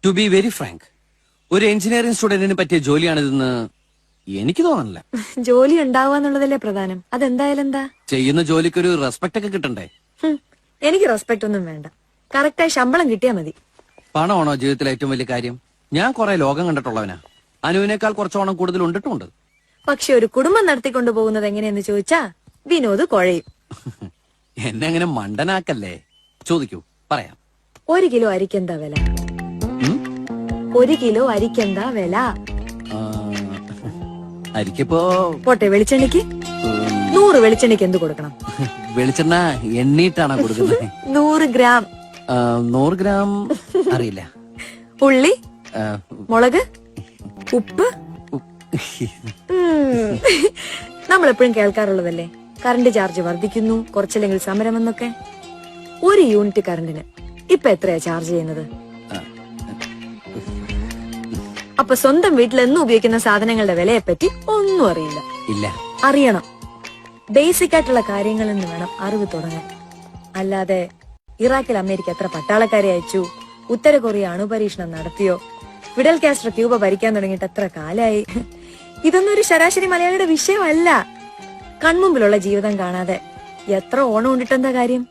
To be very Frank, ഒരു engineering സ്റ്റുഡന്റിന് പറ്റിയ ജോലിയാണിതെന്ന് എനിക്ക് തോന്നണില്ല. ജോലി ഉണ്ടാവുക എന്നുള്ളതല്ലേ പ്രധാനം. അതെന്തായാലും എന്താ, ചെയ്യുന്ന ജോലിക്ക് ഒരു റെസ്പെക്ട് ഒക്കെ കിട്ടണ്ടേ? എനിക്ക് റെസ്പെക്ട് ഒന്നും വേണ്ട, കറക്റ്റായി ശമ്പളം കിട്ടിയാ മതി. പണമാണോ ജീവിതത്തിലെ ഏറ്റവും വലിയ കാര്യം? ഞാൻ കുറെ ലോകം കണ്ടിട്ടുള്ളവനാ. അനുവിനേക്കാൾ കുറച്ചോണം കൂടുതൽ ഉണ്ടിട്ടുണ്ട്. പക്ഷെ ഒരു കുടുംബം നടത്തിക്കൊണ്ടു പോകുന്നത് എങ്ങനെയെന്ന് ചോദിച്ചാ വിനോദ് കുഴയും. എന്നെ അങ്ങനെ മണ്ടനാക്കല്ലേ. ചോദിക്കൂ, പറയാം. 1 കിലോ അരിക്കെന്താ വില? 1 കിലോ അരിക്കെന്താ വില? അരിക്കിപ്പോ പോട്ടെ, വെളിച്ചെണ്ണയ്ക്ക് 100 വെളിച്ചെണ്ണയ്ക്ക് എന്ത് കൊടുക്കണം? വെളിച്ചെണ്ണ എണ്ണീട്ടാണോ കൊടുക്കുന്നത്? 100 ഗ്രാം. 100 ഗ്രാം അറിയില്ല. ഉള്ളി, മുളക്, ഉപ്പ്. നമ്മളെപ്പോഴും കേൾക്കാറുള്ളതല്ലേ, കറണ്ട് ചാർജ് വർദ്ധിക്കുന്നു, കുറച്ചില്ലെങ്കിൽ സമരമെന്നൊക്കെ. 1 യൂണിറ്റ് കറണ്ടിന് ഇപ്പൊ എത്രയാ ചാർജ് ചെയ്യുന്നത്? അപ്പൊ സ്വന്തം വീട്ടിൽ എന്നും ഉപയോഗിക്കുന്ന സാധനങ്ങളുടെ വിലയെപ്പറ്റി ഒന്നും അറിയില്ല. ഇല്ല, അറിയണം. ബേസിക് ആയിട്ടുള്ള കാര്യങ്ങളിൽ നിന്ന് വേണം അറിവ് തുടങ്ങാൻ. അല്ലാതെ ഇറാഖിൽ അമേരിക്ക എത്ര പട്ടാളക്കാരെ അയച്ചു, ഉത്തര കൊറിയ അണുപരീക്ഷണം നടത്തിയോ, ഫിഡൽ കാസ്ട്രോ ക്യൂബ ഭരിക്കാൻ തുടങ്ങിയിട്ട് എത്ര കാലായി, ഇതൊന്നും ഒരു ശരാശരി മലയാളിയുടെ വിഷയമല്ല. കൺമുമ്പിലുള്ള ജീവിതം കാണാതെ എത്ര ഓണം ഉണ്ടിട്ടെന്താ കാര്യം?